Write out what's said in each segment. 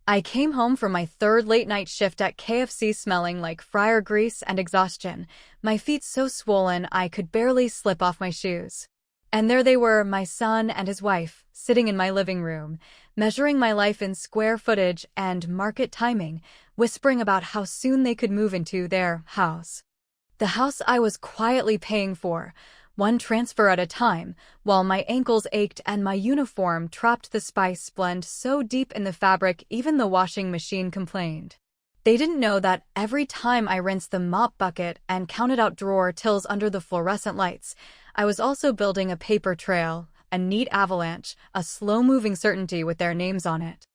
I came home from my third late-night shift at KFC smelling like fryer grease and exhaustion, my feet so swollen I could barely slip off my shoes. And there they were, my son and his wife, sitting in my living room, measuring my life in square footage and market timing, whispering about how soon they could move into their house. The house I was quietly paying for, one transfer at a time, while my ankles ached and my uniform trapped the spice blend so deep in the fabric even the washing machine complained. They didn't know that every time I rinsed the mop bucket and counted out drawer tills under the fluorescent lights, I was also building a paper trail, a neat avalanche, a slow-moving certainty with their names on it.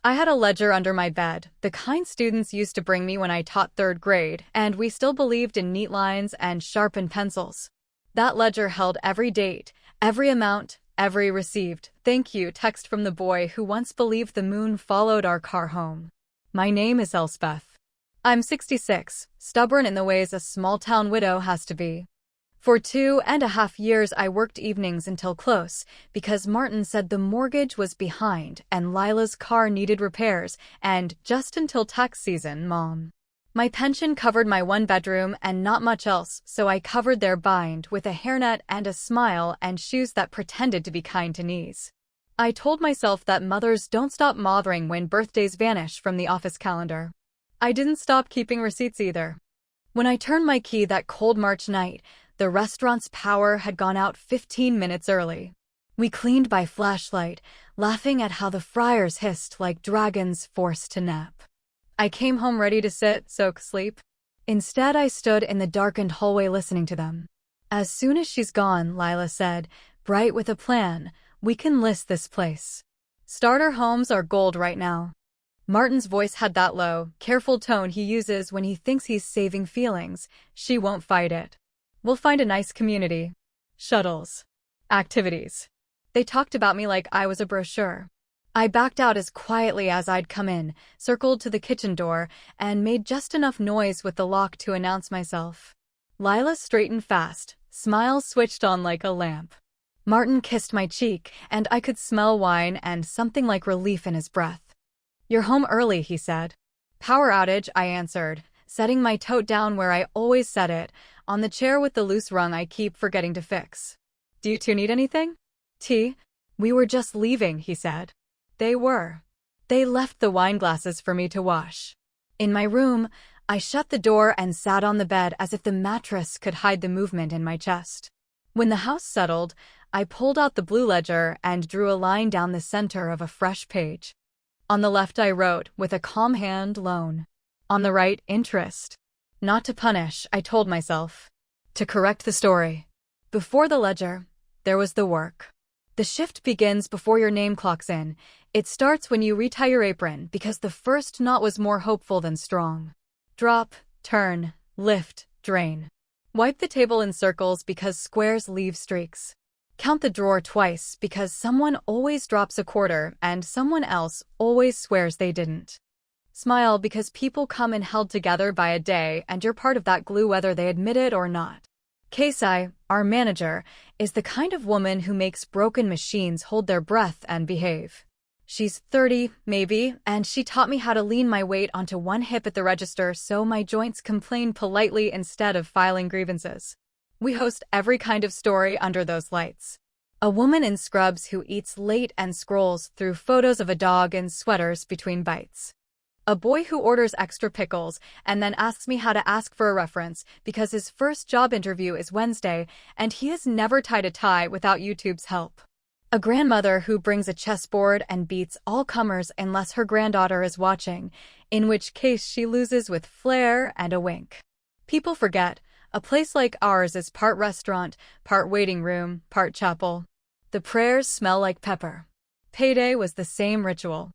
I had a ledger under my bed, the kind students used to bring me when I taught third grade, and we still believed in neat lines and sharpened pencils. That ledger held every date, every amount, every received thank you text from the boy who once believed the moon followed our car home. My name is Elspeth. I'm 66, stubborn in the ways a small-town widow has to be. For 2.5 years I worked evenings until close, because Martin said the mortgage was behind and Lila's car needed repairs, and just until tax season, Mom. My pension covered my one bedroom and not much else, so I covered their bind with a hairnet and a smile and shoes that pretended to be kind to knees. I told myself that mothers don't stop mothering when birthdays vanish from the office calendar. I didn't stop keeping receipts either. When I turned my key that cold March night, the restaurant's power had gone out 15 minutes early. We cleaned by flashlight, laughing at how the fryers hissed like dragons forced to nap. I came home ready to sit, soak, sleep. Instead, I stood in the darkened hallway listening to them. As soon as she's gone, Lila said, bright with a plan, we can list this place. Starter homes are gold right now. Martin's voice had that low, careful tone he uses when he thinks he's saving feelings. She won't fight it. We'll find a nice community. Shuttles. Activities. They talked about me like I was a brochure. I backed out as quietly as I'd come in, circled to the kitchen door, and made just enough noise with the lock to announce myself. Lila straightened fast, smiles switched on like a lamp. Martin kissed my cheek, and I could smell wine and something like relief in his breath. You're home early, he said. Power outage, I answered, setting my tote down where I always set it, on the chair with the loose rung I keep forgetting to fix. Do you two need anything? Tea? We were just leaving, he said. They were. They left the wine glasses for me to wash. In my room, I shut the door and sat on the bed as if the mattress could hide the movement in my chest. When the house settled, I pulled out the blue ledger and drew a line down the center of a fresh page. On the left I wrote, with a calm hand, loan. On the right, interest. Not to punish, I told myself. To correct the story. Before the ledger, there was the work. The shift begins before your name clocks in. It starts when you retie your apron because the first knot was more hopeful than strong. Drop, turn, lift, drain. Wipe the table in circles because squares leave streaks. Count the drawer twice because someone always drops a quarter and someone else always swears they didn't. Smile because people come and held together by a day and you're part of that glue whether they admit it or not. Casey, our manager, is the kind of woman who makes broken machines hold their breath and behave. She's 30, maybe, and she taught me how to lean my weight onto one hip at the register so my joints complain politely instead of filing grievances. We host every kind of story under those lights. A woman in scrubs who eats late and scrolls through photos of a dog in sweaters between bites. A boy who orders extra pickles and then asks me how to ask for a reference because his first job interview is Wednesday and he has never tied a tie without YouTube's help. A grandmother who brings a chessboard and beats all comers unless her granddaughter is watching, in which case she loses with flair and a wink. People forget, a place like ours is part restaurant, part waiting room, part chapel. The prayers smell like pepper. Payday was the same ritual.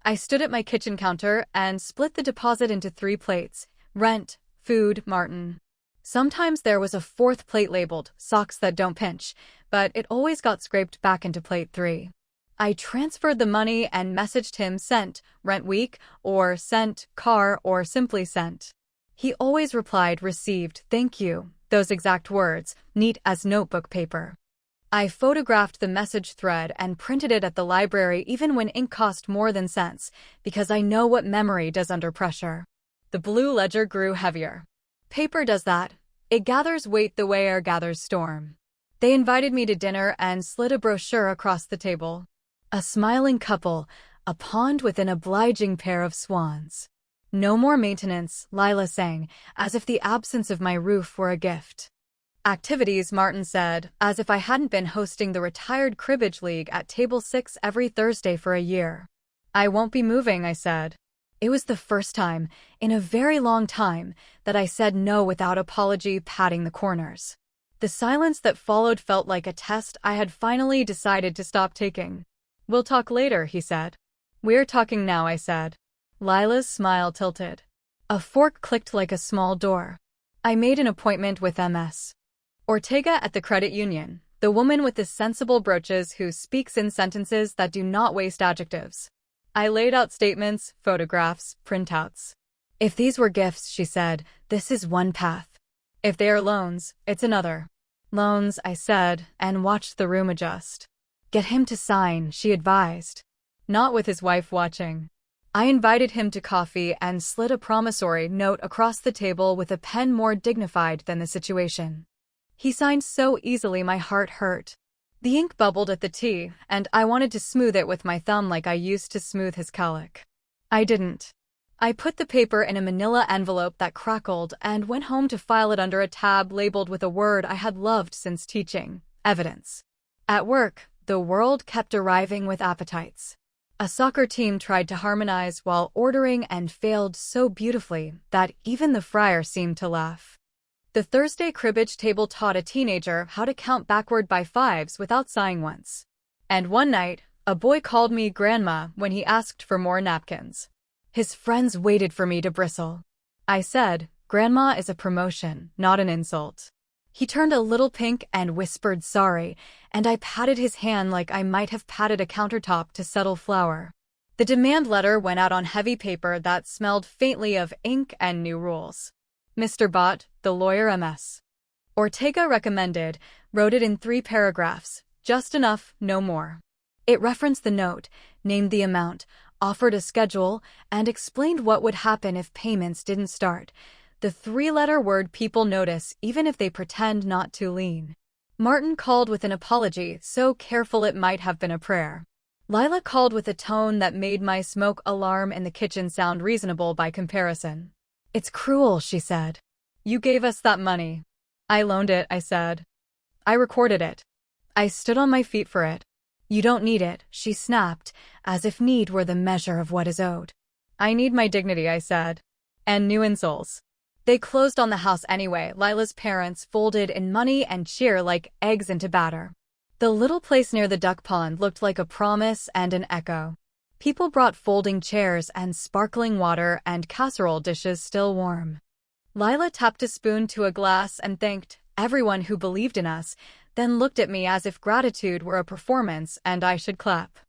I stood at my kitchen counter and split the deposit into 3 plates, rent, food, Martin. Sometimes there was a 4th plate labeled, socks that don't pinch, but it always got scraped back into plate 3. I transferred the money and messaged him sent, rent week, or sent, car, or simply sent. He always replied received, thank you, those exact words, neat as notebook paper. I photographed the message thread and printed it at the library even when ink cost more than cents, because I know what memory does under pressure. The blue ledger grew heavier. Paper does that. It gathers weight the way air gathers storm. They invited me to dinner and slid a brochure across the table. A smiling couple, a pond with an obliging pair of swans. No more maintenance, Lila sang, as if the absence of my roof were a gift. Activities, Martin said, as if I hadn't been hosting the retired cribbage league at table 6 every Thursday for a year. I won't be moving, I said. It was the first time, in a very long time, that I said no without apology, patting the corners. The silence that followed felt like a test I had finally decided to stop taking. We'll talk later, he said. We're talking now, I said. Lila's smile tilted. A fork clicked like a small door. I made an appointment with Ms. Ortega at the credit union, the woman with the sensible brooches who speaks in sentences that do not waste adjectives. I laid out statements, photographs, printouts. If these were gifts, she said, this is one path. If they are loans, it's another. Loans, I said, and watched the room adjust. Get him to sign, she advised. Not with his wife watching. I invited him to coffee and slid a promissory note across the table with a pen more dignified than the situation. He signed so easily my heart hurt. The ink bubbled at the T, and I wanted to smooth it with my thumb like I used to smooth his calic. I didn't. I put the paper in a manila envelope that crackled and went home to file it under a tab labeled with a word I had loved since teaching: evidence. At work, the world kept arriving with appetites. A soccer team tried to harmonize while ordering and failed so beautifully that even the fryer seemed to laugh. The Thursday cribbage table taught a teenager how to count backward by fives without sighing once. And one night, a boy called me grandma when he asked for more napkins. His friends waited for me to bristle. I said, Grandma is a promotion, not an insult. He turned a little pink and whispered sorry, and I patted his hand like I might have patted a countertop to settle flour. The demand letter went out on heavy paper that smelled faintly of ink and new rules. Mr. Bott, the lawyer Ms. Ortega recommended, wrote it in 3 paragraphs, just enough, no more. It referenced the note, named the amount, offered a schedule, and explained what would happen if payments didn't start. The 3-letter word people notice even if they pretend not to lean. Martin called with an apology so careful it might have been a prayer. Lila called with a tone that made my smoke alarm in the kitchen sound reasonable by comparison. It's cruel, she said. You gave us that money. I loaned it, I said. I recorded it. I stood on my feet for it. You don't need it, she snapped, as if need were the measure of what is owed. I need my dignity, I said. And new insoles. They closed on the house anyway. Lila's parents folded in money and cheer like eggs into batter. The little place near the duck pond looked like a promise and an echo. People brought folding chairs and sparkling water and casserole dishes still warm. Lila tapped a spoon to a glass and thanked everyone who believed in us, then looked at me as if gratitude were a performance and I should clap.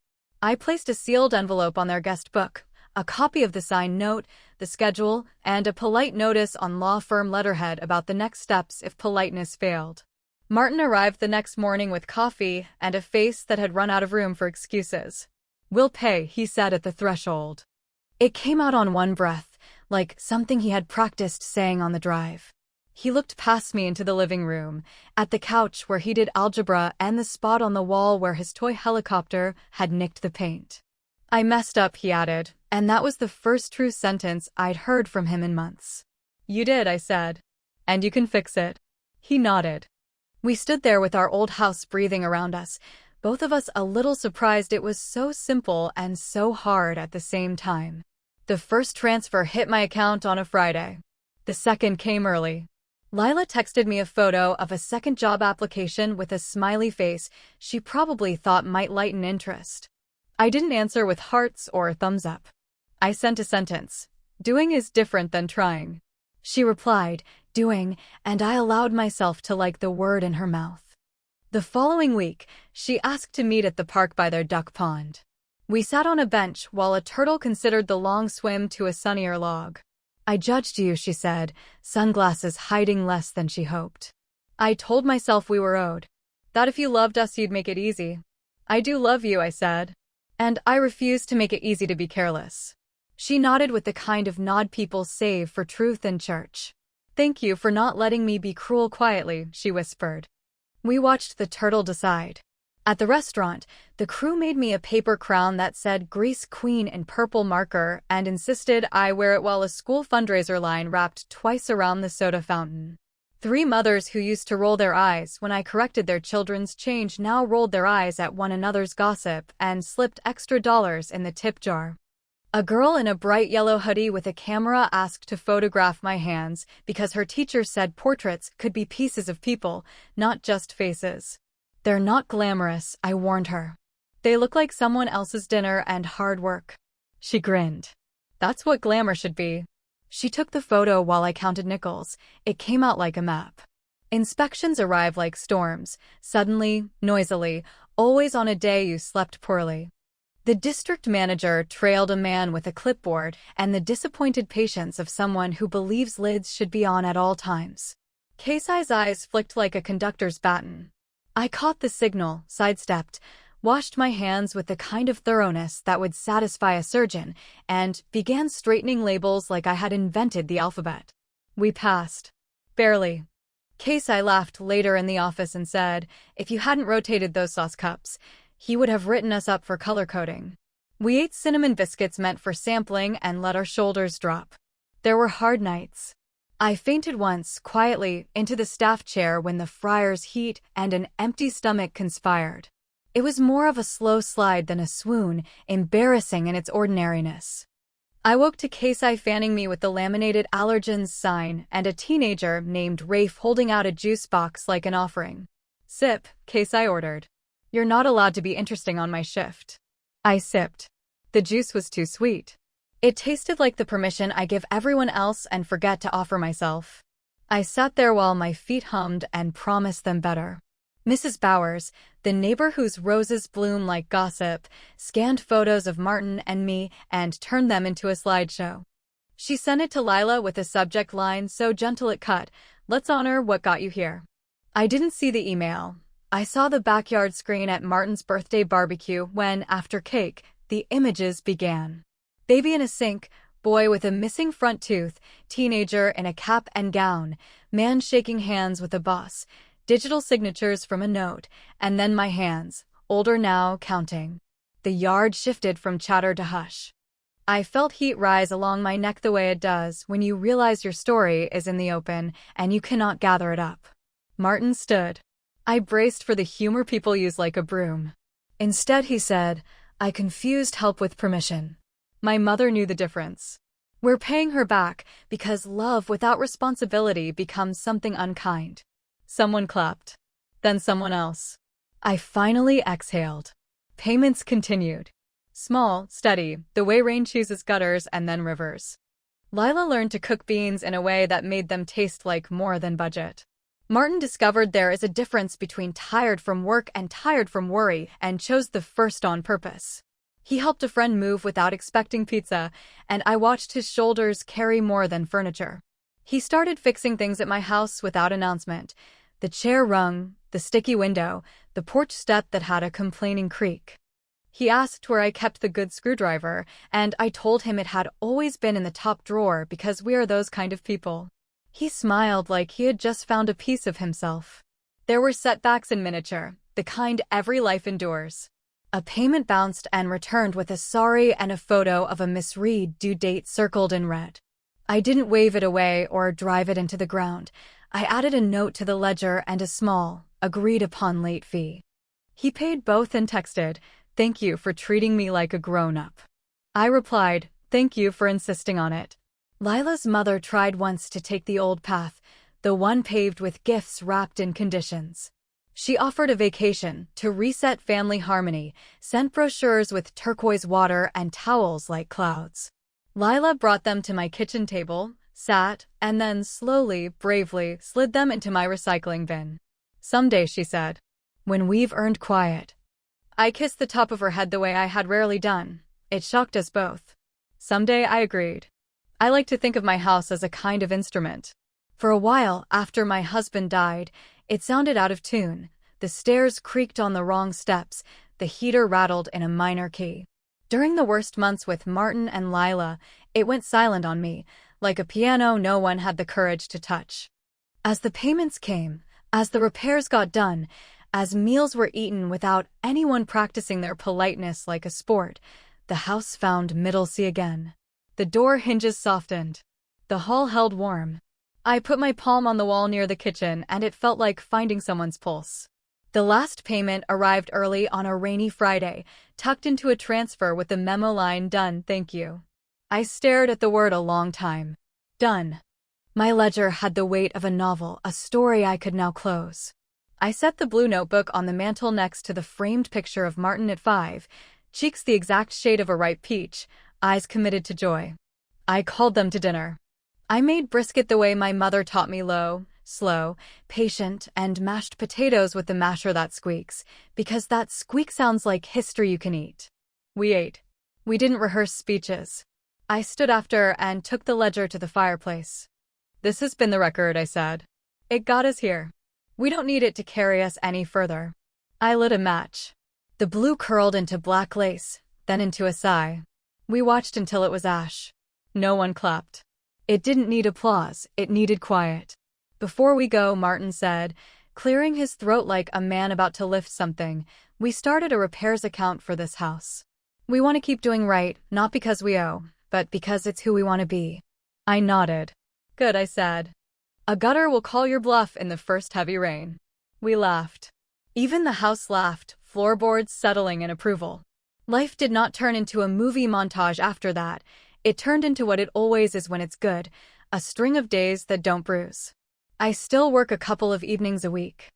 I placed a sealed envelope on their guest book, a copy of the signed note, the schedule, and a polite notice on law firm letterhead about the next steps if politeness failed. Martin arrived the next morning with coffee and a face that had run out of room for excuses. We'll pay, he said at the threshold. It came out on one breath, like something he had practiced saying on the drive. He looked past me into the living room, at the couch where he did algebra and the spot on the wall where his toy helicopter had nicked the paint. I messed up, he added, and that was the first true sentence I'd heard from him in months. You did, I said. And you can fix it. He nodded. We stood there with our old house breathing around us, both of us a little surprised it was so simple and so hard at the same time. The first transfer hit my account on a Friday. The second came early. Lila texted me a photo of a second job application with a smiley face she probably thought might lighten interest. I didn't answer with hearts or thumbs up. I sent a sentence. Doing is different than trying. She replied, doing, and I allowed myself to like the word in her mouth. The following week, she asked to meet at the park by their duck pond. We sat on a bench while a turtle considered the long swim to a sunnier log. I judged you, she said, sunglasses hiding less than she hoped. I told myself we were owed. That if you loved us, you'd make it easy. I do love you, I said. And I refuse to make it easy to be careless. She nodded with the kind of nod people save for truth in church. Thank you for not letting me be cruel quietly, she whispered. We watched the turtle decide. At the restaurant, the crew made me a paper crown that said Grease Queen in purple marker and insisted I wear it while a school fundraiser line wrapped twice around the soda fountain. 3 mothers who used to roll their eyes when I corrected their children's change now rolled their eyes at one another's gossip and slipped extra dollars in the tip jar. A girl in a bright yellow hoodie with a camera asked to photograph my hands because her teacher said portraits could be pieces of people, not just faces. They're not glamorous, I warned her. They look like someone else's dinner and hard work. She grinned. That's what glamour should be. She took the photo while I counted nickels. It came out like a map. Inspections arrive like storms, suddenly, noisily, always on a day you slept poorly. The district manager trailed a man with a clipboard and the disappointed patience of someone who believes lids should be on at all times. Casey's eyes flicked like a conductor's baton. I caught the signal, sidestepped, washed my hands with the kind of thoroughness that would satisfy a surgeon, and began straightening labels like I had invented the alphabet. We passed. Barely. Casey laughed later in the office and said, if you hadn't rotated those sauce cups, he would have written us up for color coding. We ate cinnamon biscuits meant for sampling and let our shoulders drop. There were hard nights. I fainted once, quietly, into the staff chair when the fryer's heat and an empty stomach conspired. It was more of a slow slide than a swoon, embarrassing in its ordinariness. I woke to Casey fanning me with the laminated allergens sign and a teenager named Rafe holding out a juice box like an offering. Sip, Casey ordered. You're not allowed to be interesting on my shift. I sipped. The juice was too sweet. It tasted like the permission I give everyone else and forget to offer myself. I sat there while my feet hummed and promised them better. Mrs. Bowers, the neighbor whose roses bloom like gossip, scanned photos of Martin and me and turned them into a slideshow. She sent it to Lila with a subject line so gentle it cut, "Let's honor what got you here." I didn't see the email. I saw the backyard screen at Martin's birthday barbecue when, after cake, the images began. Baby in a sink, boy with a missing front tooth, teenager in a cap and gown, man shaking hands with a boss, digital signatures from a note, and then my hands, older now, counting. The yard shifted from chatter to hush. I felt heat rise along my neck the way it does when you realize your story is in the open and you cannot gather it up. Martin stood. I braced for the humor people use like a broom. Instead, he said, I confused help with permission. My mother knew the difference. We're paying her back because love without responsibility becomes something unkind. Someone clapped. Then someone else. I finally exhaled. Payments continued. Small, steady, the way rain chooses gutters and then rivers. Lila learned to cook beans in a way that made them taste like more than budget. Martin discovered there is a difference between tired from work and tired from worry and chose the first on purpose. He helped a friend move without expecting pizza, and I watched his shoulders carry more than furniture. He started fixing things at my house without announcement. The chair rung, the sticky window, the porch step that had a complaining creak. He asked where I kept the good screwdriver, and I told him it had always been in the top drawer because we are those kind of people. He smiled like he had just found a piece of himself. There were setbacks in miniature, the kind every life endures. A payment bounced and returned with a sorry and a photo of a misread due date circled in red. I didn't wave it away or drive it into the ground. I added a note to the ledger and a small, agreed-upon late fee. He paid both and texted, "Thank you for treating me like a grown-up." I replied, "Thank you for insisting on it." Lila's mother tried once to take the old path, the one paved with gifts wrapped in conditions. She offered a vacation to reset family harmony, sent brochures with turquoise water and towels like clouds. Lila brought them to my kitchen table, sat, and then slowly, bravely, slid them into my recycling bin. "Someday," she said, "when we've earned quiet." I kissed the top of her head the way I had rarely done. It shocked us both. "Someday," I agreed. I like to think of my house as a kind of instrument. For a while after my husband died, it sounded out of tune, The stairs creaked on the wrong steps. The heater rattled in a minor key. During the worst months with Martin and Lila, it went silent on me, like a piano no one had the courage to touch. As the payments came, as the repairs got done, as meals were eaten without anyone practicing their politeness like a sport, the house found middle-C again. The door hinges softened. The hall held warm. I put my palm on the wall near the kitchen, and it felt like finding someone's pulse. The last payment arrived early on a rainy Friday, tucked into a transfer with the memo line, "Done, thank you." I stared at the word a long time. Done. My ledger had the weight of a novel, a story I could now close. I set the blue notebook on the mantel next to the framed picture of Martin at 5, cheeks the exact shade of a ripe peach, eyes committed to joy. I called them to dinner. I made brisket the way my mother taught me, low, slow, patient, and mashed potatoes with the masher that squeaks, because that squeak sounds like history you can eat. We ate. We didn't rehearse speeches. I stood after and took the ledger to the fireplace. "This has been the record," I said. "It got us here. We don't need it to carry us any further." I lit a match. The blue curled into black lace, then into a sigh. We watched until it was ash. No one clapped. It didn't need applause, it needed quiet. "Before we go," Martin said, clearing his throat like a man about to lift something, "we started a repairs account for this house. We want to keep doing right, not because we owe, but because it's who we want to be." I nodded. "Good," I said. "A gutter will call your bluff in the first heavy rain." We laughed. Even the house laughed, floorboards settling in approval. Life did not turn into a movie montage after that. It turned into what it always is when it's good, a string of days that don't bruise. I still work a couple of evenings a week.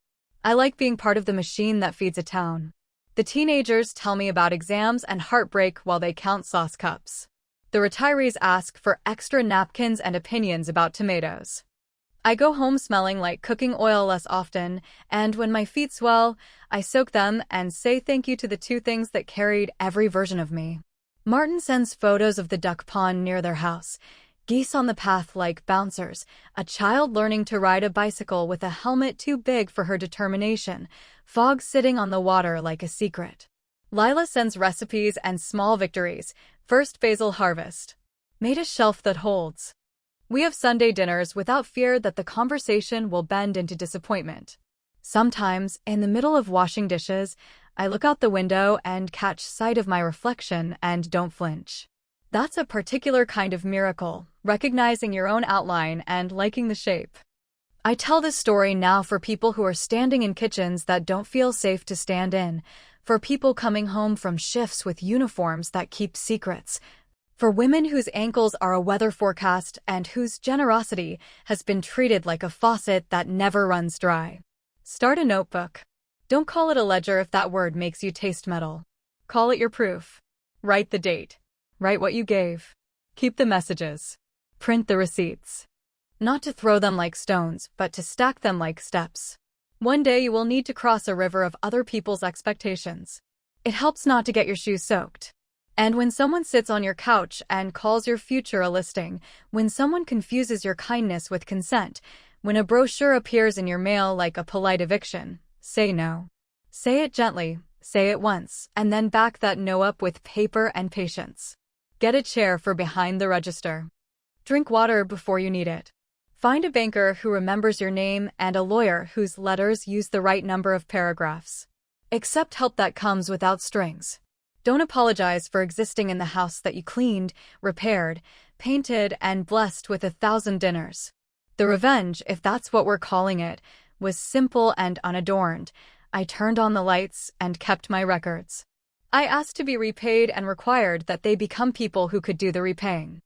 I like being part of the machine that feeds a town. The teenagers tell me about exams and heartbreak while they count sauce cups. The retirees ask for extra napkins and opinions about tomatoes. I go home smelling like cooking oil less often, and when my feet swell, I soak them and say thank you to the two things that carried every version of me. Martin sends photos of the duck pond near their house, geese on the path like bouncers, a child learning to ride a bicycle with a helmet too big for her determination, fog sitting on the water like a secret. Lila sends recipes and small victories, first basil harvest. Made a shelf that holds. We have Sunday dinners without fear that the conversation will bend into disappointment. Sometimes, in the middle of washing dishes, I look out the window and catch sight of my reflection and don't flinch. That's a particular kind of miracle, recognizing your own outline and liking the shape. I tell this story now for people who are standing in kitchens that don't feel safe to stand in, for people coming home from shifts with uniforms that keep secrets, for women whose ankles are a weather forecast and whose generosity has been treated like a faucet that never runs dry. Start a notebook. Don't call it a ledger if that word makes you taste metal. Call it your proof. Write the date. Write what you gave. Keep the messages. Print the receipts. Not to throw them like stones, but to stack them like steps. One day you will need to cross a river of other people's expectations. It helps not to get your shoes soaked. And when someone sits on your couch and calls your future a listing, when someone confuses your kindness with consent, when a brochure appears in your mail like a polite eviction, say no. Say it gently, say it once, and then back that no up with paper and patience. Get a chair for behind the register. Drink water before you need it. Find a banker who remembers your name and a lawyer whose letters use the right number of paragraphs. Accept help that comes without strings. Don't apologize for existing in the house that you cleaned, repaired, painted, and blessed with 1,000 dinners. The revenge, if that's what we're calling it, was simple and unadorned. I turned on the lights and kept my records. I asked to be repaid and required that they become people who could do the repaying.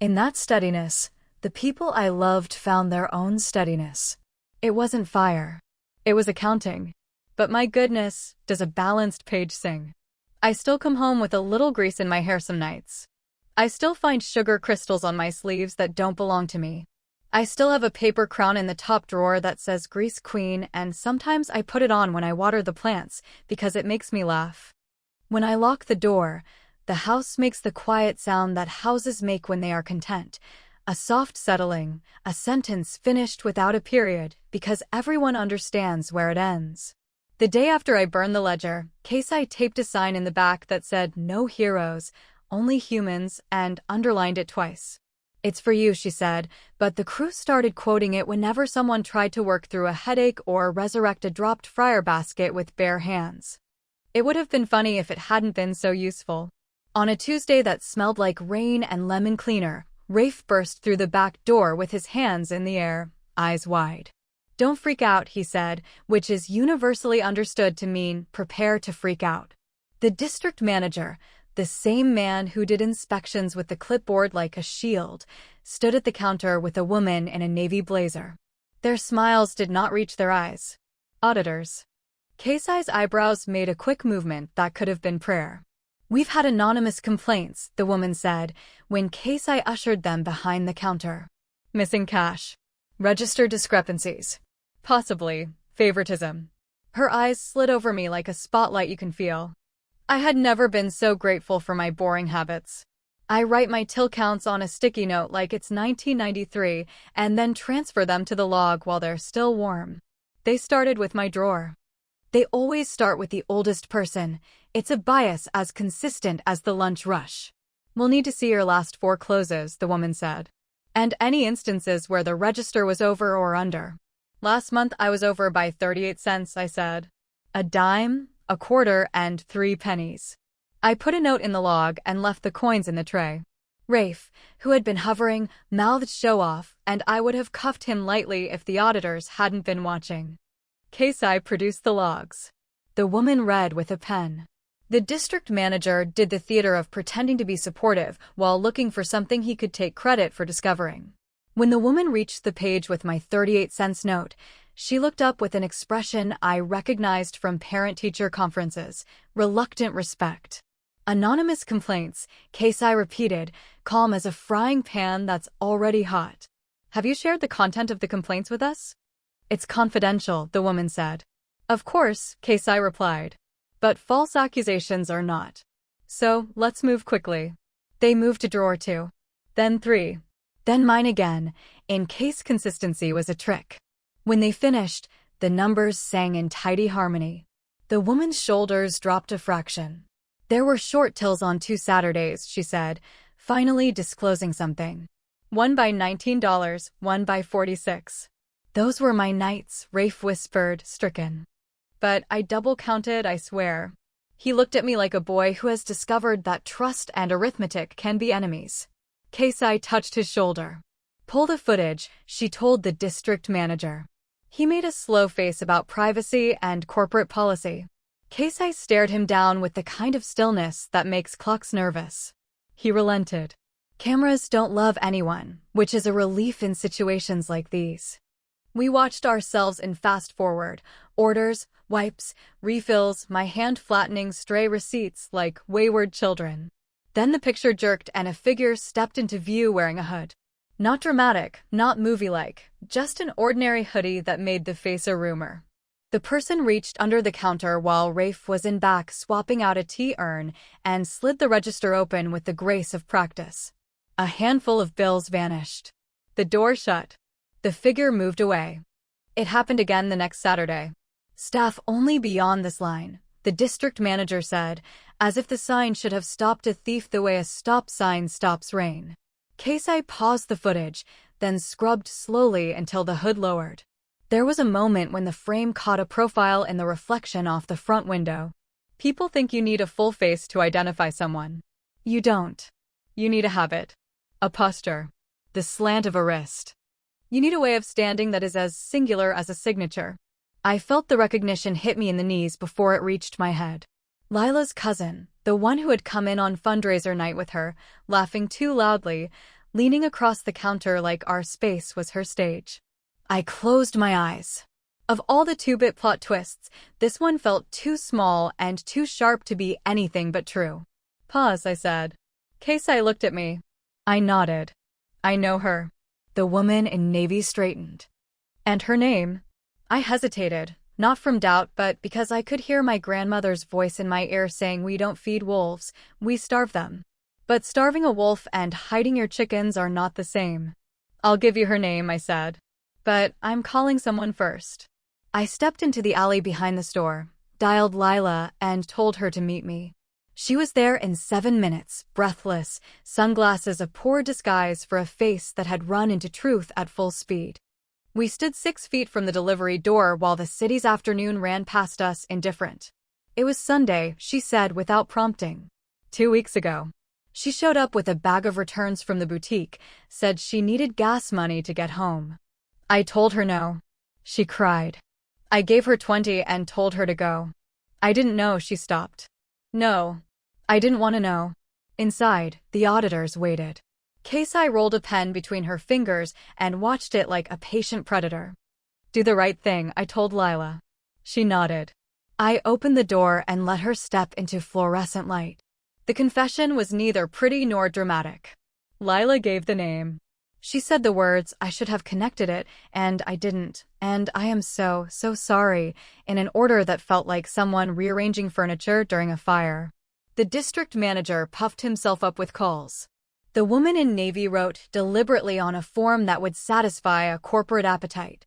In that steadiness, the people I loved found their own steadiness. It wasn't fire. It was accounting. But my goodness, does a balanced page sing. I still come home with a little grease in my hair some nights. I still find sugar crystals on my sleeves that don't belong to me. I still have a paper crown in the top drawer that says Grease Queen, and sometimes I put it on when I water the plants because it makes me laugh. When I lock the door, the house makes the quiet sound that houses make when they are content. A soft settling, a sentence finished without a period because everyone understands where it ends. The day after I burned the ledger, Kasai taped a sign in the back that said, "No heroes, only humans," and underlined it twice. "It's for you," she said, but the crew started quoting it whenever someone tried to work through a headache or resurrect a dropped fryer basket with bare hands. It would have been funny if it hadn't been so useful. On a Tuesday that smelled like rain and lemon cleaner, Rafe burst through the back door with his hands in the air, eyes wide. "Don't freak out," he said, which is universally understood to mean prepare to freak out. The district manager, the same man who did inspections with the clipboard like a shield, stood at the counter with a woman in a navy blazer. Their smiles did not reach their eyes. Auditors. Kasai's eyebrows made a quick movement that could have been prayer. "We've had anonymous complaints," the woman said, when Kasai ushered them behind the counter. "Missing cash. Register discrepancies. Possibly favoritism." Her eyes slid over me like a spotlight you can feel. I had never been so grateful for my boring habits. I write my till counts on a sticky note like it's 1993 and then transfer them to the log while they're still warm. They started with my drawer. They always start with the oldest person. It's a bias as consistent as the lunch rush. "We'll need to see your last 4 closes," the woman said. "And any instances where the register was over or under." "Last month I was over by 38 cents, I said. "A dime, a quarter, and 3 pennies. I put a note in the log and left the coins in the tray. Rafe, who had been hovering, mouthed "show off," and I would have cuffed him lightly if the auditors hadn't been watching. Kasai produced the logs. The woman read with a pen. The district manager did the theater of pretending to be supportive while looking for something he could take credit for discovering. When the woman reached the page with my 38 cents note, she looked up with an expression I recognized from parent-teacher conferences, reluctant respect. "Anonymous complaints," Kasai repeated, calm as a frying pan that's already hot. "Have you shared the content of the complaints with us?" "It's confidential," the woman said. "Of course," Kasai replied. "But false accusations are not. So, let's move quickly." They moved to drawer 2. Then 3. Then mine again, in case consistency was a trick. When they finished, the numbers sang in tidy harmony. The woman's shoulders dropped a fraction. "There were short tills on 2 Saturdays," she said, finally disclosing something. "One by $19, one by 46. "Those were my nights," Rafe whispered, stricken. "But I double-counted, I swear." He looked at me like a boy who has discovered that trust and arithmetic can be enemies. Kasai touched his shoulder. "Pull the footage," she told the district manager. He made a slow face about privacy and corporate policy. Kasai stared him down with the kind of stillness that makes clocks nervous. He relented. "Cameras don't love anyone, which is a relief in situations like these." We watched ourselves in fast-forward, orders, wipes, refills, my hand flattening stray receipts like wayward children. Then the picture jerked and a figure stepped into view wearing a hood. Not dramatic, not movie-like, just an ordinary hoodie that made the face a rumor. The person reached under the counter while Rafe was in back swapping out a tea urn and slid the register open with the grace of practice. A handful of bills vanished. The door shut. The figure moved away. It happened again the next Saturday. "Staff only beyond this line," the district manager said, as if the sign should have stopped a thief the way a stop sign stops rain. Kasai paused the footage, then scrubbed slowly until the hood lowered. There was a moment when the frame caught a profile in the reflection off the front window. People think you need a full face to identify someone. You don't. You need a habit. A posture. The slant of a wrist. You need a way of standing that is as singular as a signature. I felt the recognition hit me in the knees before it reached my head. Lila's cousin, the one who had come in on fundraiser night with her, laughing too loudly, leaning across the counter like our space was her stage. I closed my eyes. Of all the 2-bit plot twists, this one felt too small and too sharp to be anything but true. "Pause," I said. Kasai looked at me. I nodded. "I know her." The woman in navy straightened. "And her name?" I hesitated, not from doubt but because I could hear my grandmother's voice in my ear saying we don't feed wolves, we starve them. But starving a wolf and hiding your chickens are not the same. "I'll give you her name," I said. "But I'm calling someone first." I stepped into the alley behind the store, dialed Lila, and told her to meet me. She was there in 7 minutes, breathless, sunglasses a poor disguise for a face that had run into truth at full speed. We stood 6 feet from the delivery door while the city's afternoon ran past us indifferent. It was Sunday, she said without prompting. 2 weeks ago. She showed up with a bag of returns from the boutique, said she needed gas money to get home. I told her no. She cried. I gave her 20 and told her to go. I didn't know, she stopped. No. I didn't want to know. Inside, the auditors waited. Kasai rolled a pen between her fingers and watched it like a patient predator. Do the right thing, I told Lila. She nodded. I opened the door and let her step into fluorescent light. The confession was neither pretty nor dramatic. Lila gave the name. She said the words, I should have connected it, and I didn't, and I am so sorry, in an order that felt like someone rearranging furniture during a fire. The district manager puffed himself up with calls. The woman in navy wrote deliberately on a form that would satisfy a corporate appetite.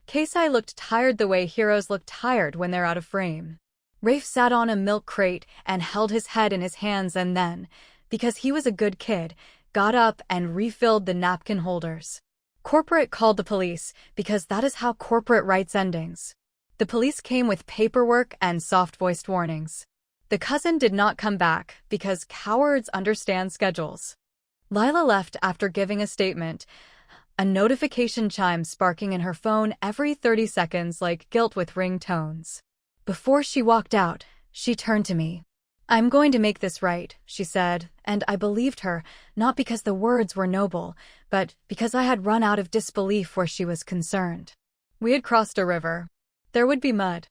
Kasai looked tired the way heroes look tired when they're out of frame. Rafe sat on a milk crate and held his head in his hands and then, because he was a good kid, got up and refilled the napkin holders. Corporate called the police because that is how corporate writes endings. The police came with paperwork and soft-voiced warnings. The cousin did not come back because cowards understand schedules. Lila left after giving a statement, a notification chime sparking in her phone every 30 seconds like guilt with ringtones. Before she walked out, she turned to me. I'm going to make this right, she said, and I believed her, not because the words were noble, but because I had run out of disbelief where she was concerned. We had crossed a river. There would be mud.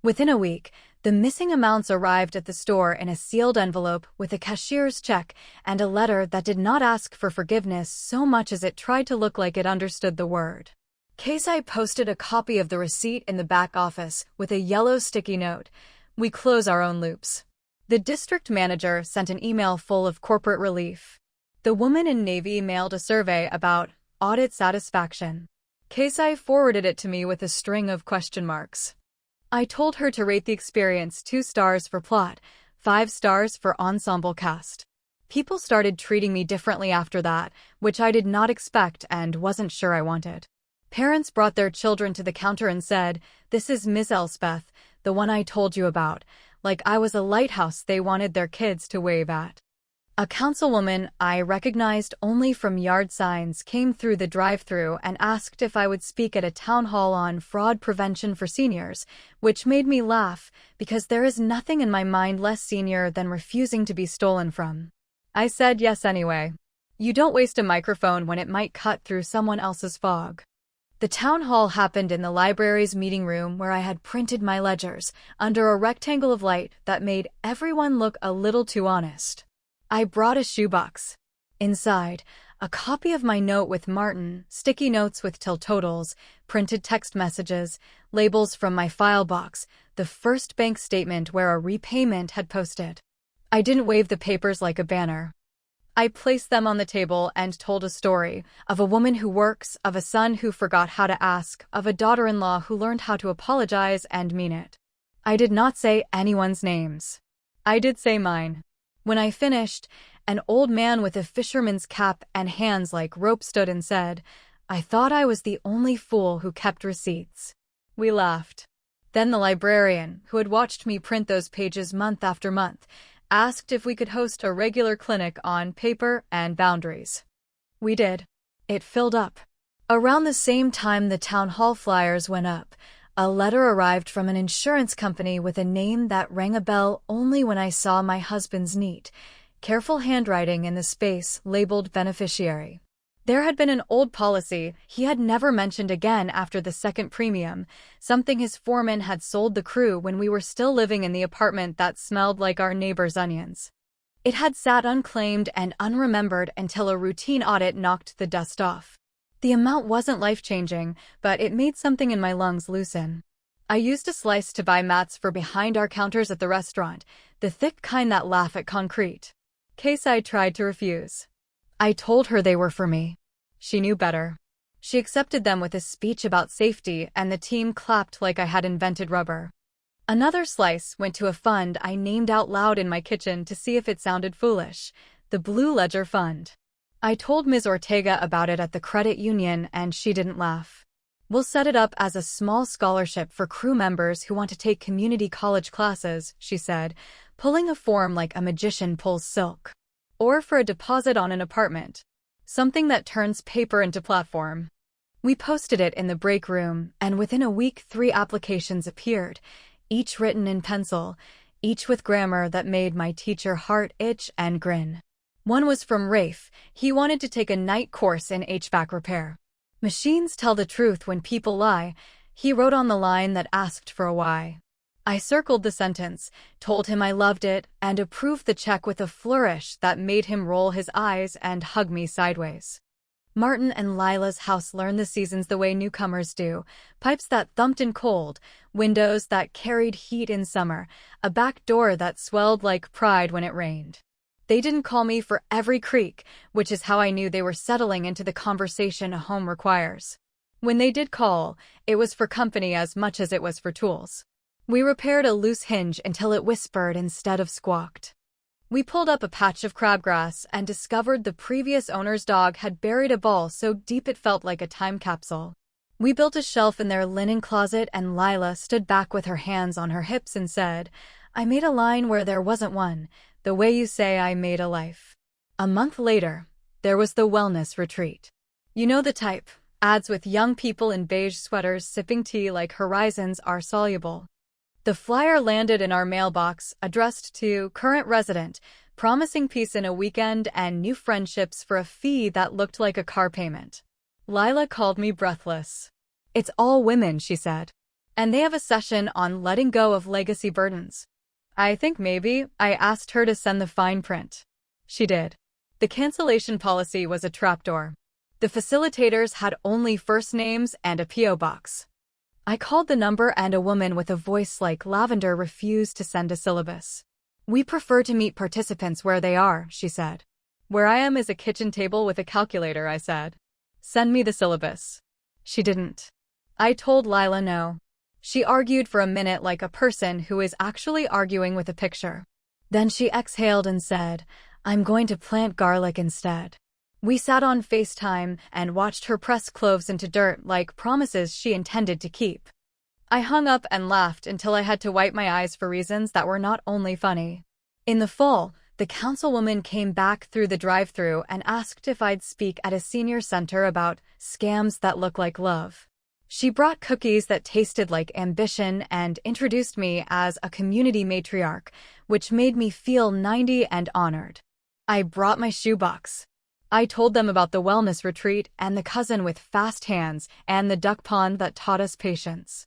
Within a week, the missing amounts arrived at the store in a sealed envelope with a cashier's check and a letter that did not ask for forgiveness so much as it tried to look like it understood the word. Kasai posted a copy of the receipt in the back office with a yellow sticky note. We close our own loops. The district manager sent an email full of corporate relief. The woman in navy mailed a survey about audit satisfaction. Kasai forwarded it to me with a string of question marks. I told her to rate the experience 2 stars for plot, 5 stars for ensemble cast. People started treating me differently after that, which I did not expect and wasn't sure I wanted. Parents brought their children to the counter and said, "This is Miss Elspeth, the one I told you about," like I was a lighthouse they wanted their kids to wave at. A councilwoman I recognized only from yard signs came through the drive-thru and asked if I would speak at a town hall on fraud prevention for seniors, which made me laugh because there is nothing in my mind less senior than refusing to be stolen from. I said yes anyway. You don't waste a microphone when it might cut through someone else's fog. The town hall happened in the library's meeting room where I had printed my ledgers, under a rectangle of light that made everyone look a little too honest. I brought a shoebox. Inside, a copy of my note with Martin, sticky notes with till totals, printed text messages, labels from my file box, the first bank statement where a repayment had posted. I didn't wave the papers like a banner. I placed them on the table and told a story of a woman who works, of a son who forgot how to ask, of a daughter-in-law who learned how to apologize and mean it. I did not say anyone's names. I did say mine. When I finished, an old man with a fisherman's cap and hands like rope stood and said, "I thought I was the only fool who kept receipts." We laughed. Then the librarian, who had watched me print those pages month after month, asked if we could host a regular clinic on paper and boundaries. We did. It filled up. Around the same time the town hall flyers went up, a letter arrived from an insurance company with a name that rang a bell only when I saw my husband's neat, careful handwriting in the space labeled beneficiary. There had been an old policy he had never mentioned again after the second premium, something his foreman had sold the crew when we were still living in the apartment that smelled like our neighbor's onions. It had sat unclaimed and unremembered until a routine audit knocked the dust off. The amount wasn't life-changing, but it made something in my lungs loosen. I used a slice to buy mats for behind our counters at the restaurant, the thick kind that laugh at concrete. Kasai tried to refuse. I told her they were for me. She knew better. She accepted them with a speech about safety, and the team clapped like I had invented rubber. Another slice went to a fund I named out loud in my kitchen to see if it sounded foolish: the Blue Ledger Fund. I told Ms. Ortega about it at the credit union, and she didn't laugh. "We'll set it up as a small scholarship for crew members who want to take community college classes," she said, pulling a form like a magician pulls silk. "Or for a deposit on an apartment. Something that turns paper into platform." We posted it in the break room, and within a week 3 applications appeared, each written in pencil, each with grammar that made my teacher heart itch and grin. One was from Rafe. He wanted to take a night course in HVAC repair. "Machines tell the truth when people lie," he wrote on the line that asked for a why. I circled the sentence, told him I loved it, and approved the check with a flourish that made him roll his eyes and hug me sideways. Martin and Lila's house learned the seasons the way newcomers do: pipes that thumped in cold, windows that carried heat in summer, a back door that swelled like pride when it rained. They didn't call me for every creak, which is how I knew they were settling into the conversation a home requires. When they did call, it was for company as much as it was for tools. We repaired a loose hinge until it whispered instead of squawked. We pulled up a patch of crabgrass and discovered the previous owner's dog had buried a ball so deep it felt like a time capsule. We built a shelf in their linen closet, and Lila stood back with her hands on her hips and said, "I made a line where there wasn't one, the way you say I made a life." A month later, there was the wellness retreat. You know the type: ads with young people in beige sweaters sipping tea like horizons are soluble. The flyer landed in our mailbox, addressed to current resident, promising peace in a weekend and new friendships for a fee that looked like a car payment. Lila called me breathless. "It's all women," she said. "And they have a session on letting go of legacy burdens." I think maybe I asked her to send the fine print. She did. The cancellation policy was a trapdoor. The facilitators had only first names and a P.O. box. I called the number, and a woman with a voice like lavender refused to send a syllabus. "We prefer to meet participants where they are," she said. "Where I am is a kitchen table with a calculator," I said. "Send me the syllabus." She didn't. I told Lila no. She argued for a minute like a person who is actually arguing with a picture. Then she exhaled and said, "I'm going to plant garlic instead." We sat on FaceTime and watched her press cloves into dirt like promises she intended to keep. I hung up and laughed until I had to wipe my eyes for reasons that were not only funny. In the fall, the councilwoman came back through the drive-thru and asked if I'd speak at a senior center about scams that look like love. She brought cookies that tasted like ambition and introduced me as a community matriarch, which made me feel 90 and honored. I brought my shoebox. I told them about the wellness retreat and the cousin with fast hands and the duck pond that taught us patience.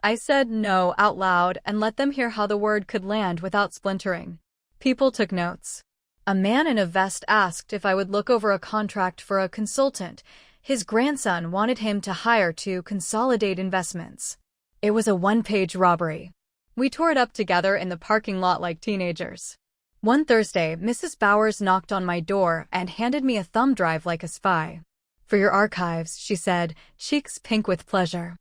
I said no out loud and let them hear how the word could land without splintering. People took notes. A man in a vest asked if I would look over a contract for a consultant his grandson wanted him to hire to consolidate investments. It was a one-page robbery. We tore it up together in the parking lot like teenagers. One Thursday, Mrs. Bowers knocked on my door and handed me a thumb drive like a spy. "For your archives," she said, cheeks pink with pleasure.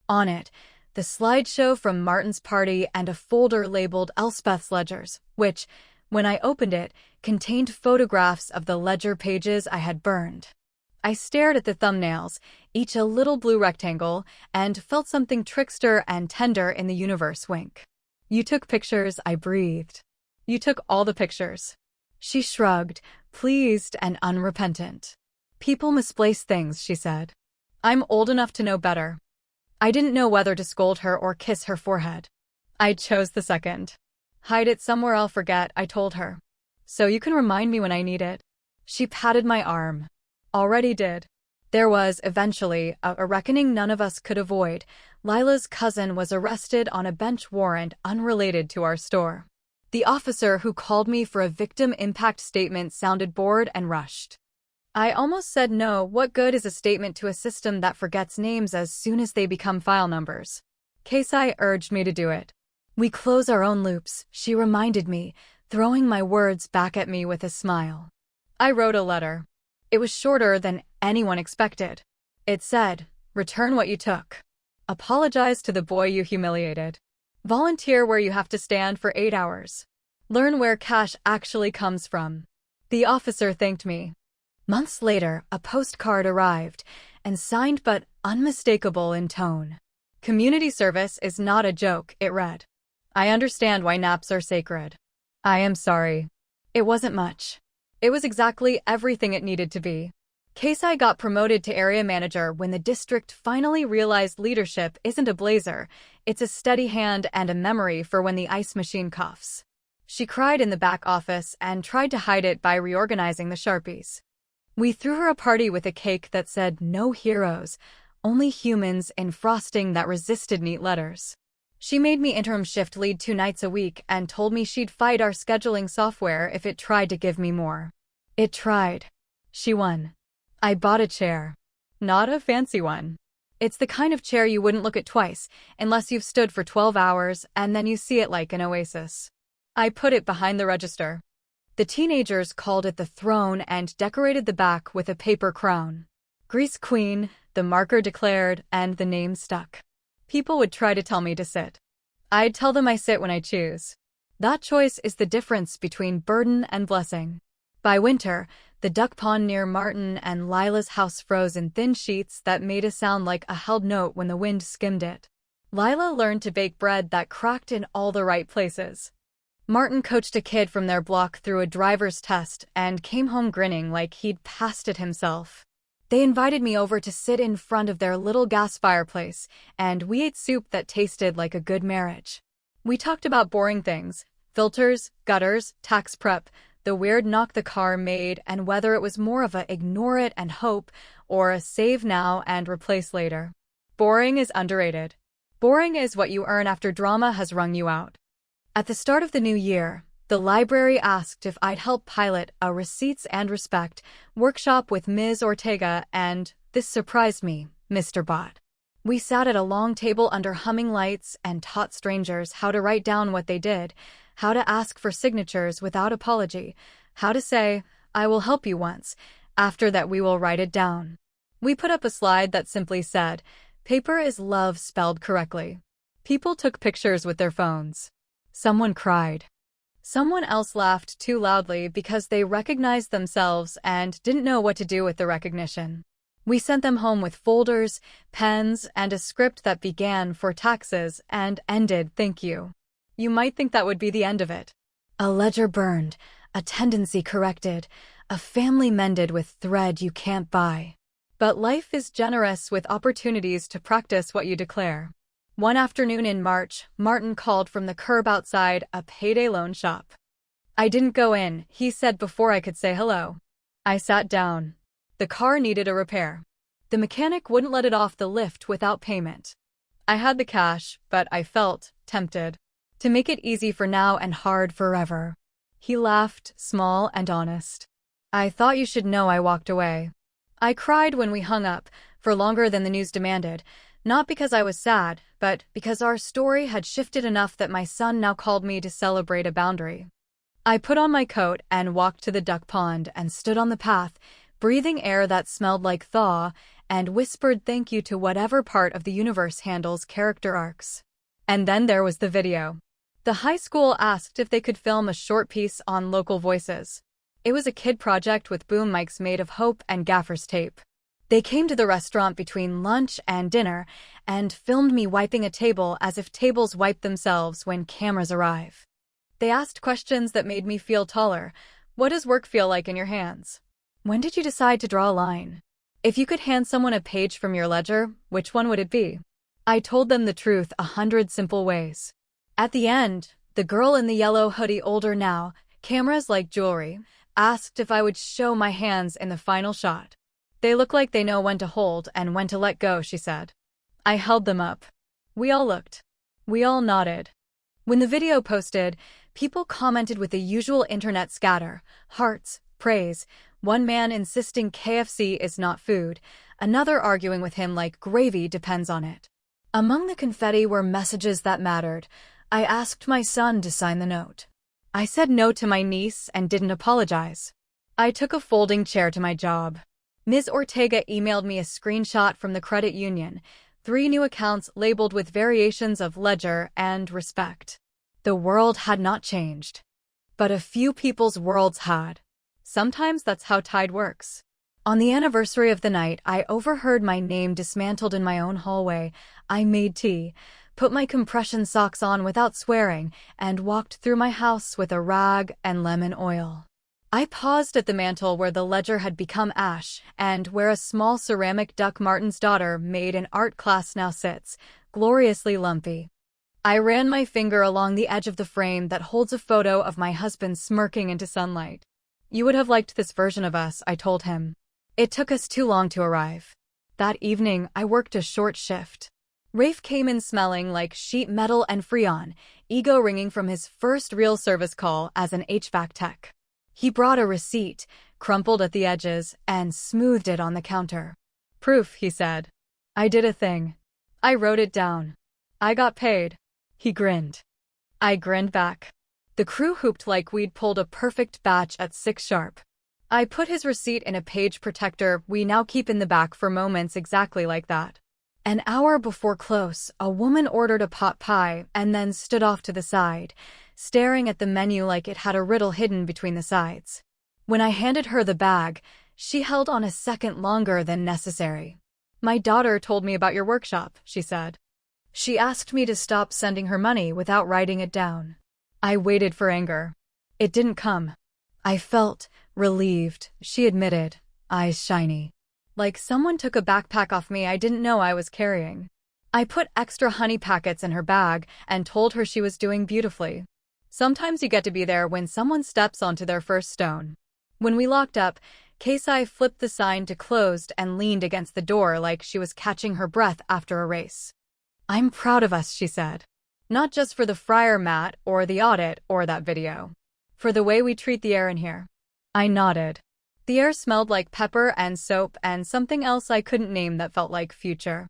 On it, the slideshow from Martin's party and a folder labeled Elspeth's ledgers, which, when I opened it, contained photographs of the ledger pages I had burned. I stared at the thumbnails, each a little blue rectangle, and felt something trickster and tender in the universe wink. "You took pictures," I breathed. "You took all the pictures." She shrugged, pleased and unrepentant. "People misplace things," she said. "I'm old enough to know better." I didn't know whether to scold her or kiss her forehead. I chose the second. "Hide it somewhere I'll forget," I told her. "So you can remind me when I need it." She patted my arm. "Already did." There was, eventually, a reckoning none of us could avoid. Lila's cousin was arrested on a bench warrant unrelated to our store. The officer who called me for a victim impact statement sounded bored and rushed. I almost said no. What good is a statement to a system that forgets names as soon as they become file numbers? Kasai urged me to do it. "We close our own loops," she reminded me, throwing my words back at me with a smile. I wrote a letter. It was shorter than anyone expected. It said, "Return what you took. Apologize to the boy you humiliated. Volunteer where you have to stand for 8 hours. Learn where cash actually comes from." The officer thanked me. Months later, a postcard arrived, and signed but unmistakable in tone. "Community service is not a joke," it read. "I understand why naps are sacred. I am sorry." It wasn't much. It was exactly everything it needed to be. Kasai got promoted to area manager when the district finally realized leadership isn't a blazer, it's a steady hand and a memory for when the ice machine coughs. She cried in the back office and tried to hide it by reorganizing the Sharpies. We threw her a party with a cake that said "No heroes, only humans" in frosting that resisted neat letters. She made me interim shift lead 2 nights a week and told me she'd fight our scheduling software if it tried to give me more. It tried. She won. I bought a chair. Not a fancy one. It's the kind of chair you wouldn't look at twice, unless you've stood for 12 hours and then you see it like an oasis. I put it behind the register. The teenagers called it the throne and decorated the back with a paper crown. Grease Queen, the marker declared, and the name stuck. People would try to tell me to sit. I'd tell them I sit when I choose. That choice is the difference between burden and blessing. By winter, the duck pond near Martin and Lila's house froze in thin sheets that made a sound like a held note when the wind skimmed it. Lila learned to bake bread that cracked in all the right places. Martin coached a kid from their block through a driver's test and came home grinning like he'd passed it himself. They invited me over to sit in front of their little gas fireplace, and we ate soup that tasted like a good marriage. We talked about boring things: filters, gutters, tax prep, the weird knock the car made, and whether it was more of a ignore it and hope or a save now and replace later. Boring is underrated. Boring is what you earn after drama has wrung you out. At the start of the new year, the library asked if I'd help pilot a Receipts and Respect workshop with Ms. Ortega and, this surprised me, Mr. Bott. We sat at a long table under humming lights and taught strangers how to write down what they did, how to ask for signatures without apology, how to say, "I will help you" once, after that we will write it down. We put up a slide that simply said, "Paper is love" spelled correctly. People took pictures with their phones. Someone cried. Someone else laughed too loudly because they recognized themselves and didn't know what to do with the recognition. We sent them home with folders, pens, and a script that began "for taxes" and ended "thank you." You might think that would be the end of it. A ledger burned, a tendency corrected, a family mended with thread you can't buy. But life is generous with opportunities to practice what you declare. One afternoon in March, Martin called from the curb outside a payday loan shop. I didn't go in, he said before I could say hello. I sat down. The car needed a repair. The mechanic wouldn't let it off the lift without payment. I had the cash, but I felt tempted to make it easy for now and hard forever. He laughed, small and honest. "I thought you should know." I walked away. I cried when we hung up, for longer than the news demanded, not because I was sad, but because our story had shifted enough that my son now called me to celebrate a boundary. I put on my coat and walked to the duck pond and stood on the path, breathing air that smelled like thaw, and whispered thank you to whatever part of the universe handles character arcs. And then there was the video. The high school asked if they could film a short piece on local voices. It was a kid project with boom mics made of hope and gaffer's tape. They came to the restaurant between lunch and dinner and filmed me wiping a table as if tables wipe themselves when cameras arrive. They asked questions that made me feel taller. What does work feel like in your hands? When did you decide to draw a line? If you could hand someone a page from your ledger, which one would it be? I told them the truth 100 simple ways. At the end, the girl in the yellow hoodie, older now, cameras like jewelry, asked if I would show my hands in the final shot. "They look like they know when to hold and when to let go," she said. I held them up. We all looked. We all nodded. When the video posted, people commented with the usual internet scatter: hearts, praise, one man insisting KFC is not food, another arguing with him like gravy depends on it. Among the confetti were messages that mattered. I asked my son to sign the note. I said no to my niece and didn't apologize. I took a folding chair to my job. Ms. Ortega emailed me a screenshot from the credit union, 3 new accounts labeled with variations of ledger and respect. The world had not changed. But a few people's worlds had. Sometimes that's how Tide works. On the anniversary of the night, I overheard my name dismantled in my own hallway. I made tea, put my compression socks on without swearing, and walked through my house with a rag and lemon oil. I paused at the mantel where the ledger had become ash, and where a small ceramic duck Martin's daughter made in art class now sits, gloriously lumpy. I ran my finger along the edge of the frame that holds a photo of my husband smirking into sunlight. You would have liked this version of us, I told him. It took us too long to arrive. That evening, I worked a short shift. Rafe came in smelling like sheet metal and Freon, ego ringing from his first real service call as an HVAC tech. He brought a receipt, crumpled at the edges, and smoothed it on the counter. Proof, he said. I did a thing. I wrote it down. I got paid. He grinned. I grinned back. The crew hooped like we'd pulled a perfect batch at 6 sharp. I put his receipt in a page protector we now keep in the back for moments exactly like that. An hour before close, a woman ordered a pot pie and then stood off to the side, staring at the menu like it had a riddle hidden between the sides. When I handed her the bag, she held on a second longer than necessary. My daughter told me about your workshop, she said. She asked me to stop sending her money without writing it down. I waited for anger. It didn't come. I felt relieved, she admitted, eyes shiny. Like someone took a backpack off me I didn't know I was carrying. I put extra honey packets in her bag and told her she was doing beautifully. Sometimes you get to be there when someone steps onto their first stone. When we locked up, Kasai flipped the sign to closed and leaned against the door like she was catching her breath after a race. I'm proud of us, she said. Not just for the fryer mat or the audit or that video. For the way we treat the air in here. I nodded. The air smelled like pepper and soap and something else I couldn't name that felt like future.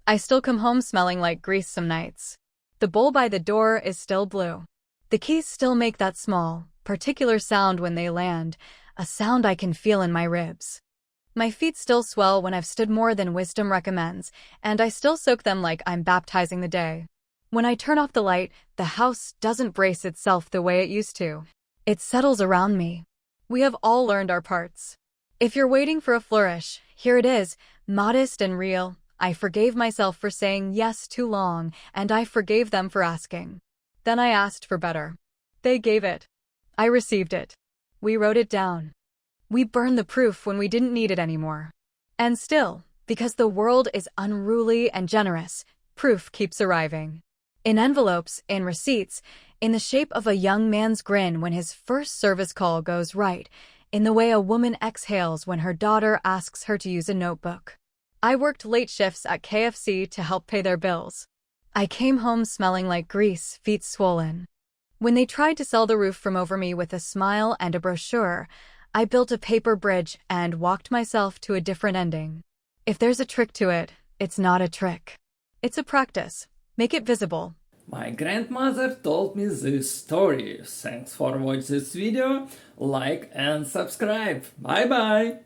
I still come home smelling like grease some nights. The bowl by the door is still blue. The keys still make that small, particular sound when they land, a sound I can feel in my ribs. My feet still swell when I've stood more than wisdom recommends, and I still soak them like I'm baptizing the day. When I turn off the light, the house doesn't brace itself the way it used to. It settles around me. We have all learned our parts. If you're waiting for a flourish, here it is, modest and real. I forgave myself for saying yes too long, and I forgave them for asking. Then I asked for better. They gave it. I received it. We wrote it down. We burned the proof when we didn't need it anymore. And still, because the world is unruly and generous, proof keeps arriving. In envelopes, in receipts, in the shape of a young man's grin when his first service call goes right, in the way a woman exhales when her daughter asks her to use a notebook. I worked late shifts at KFC to help pay their bills. I came home smelling like grease, feet swollen. When they tried to sell the roof from over me with a smile and a brochure, I built a paper bridge and walked myself to a different ending. If there's a trick to it, it's not a trick. It's a practice. Make it visible. My grandmother told me this story. Thanks for watching this video. Like and subscribe. Bye bye.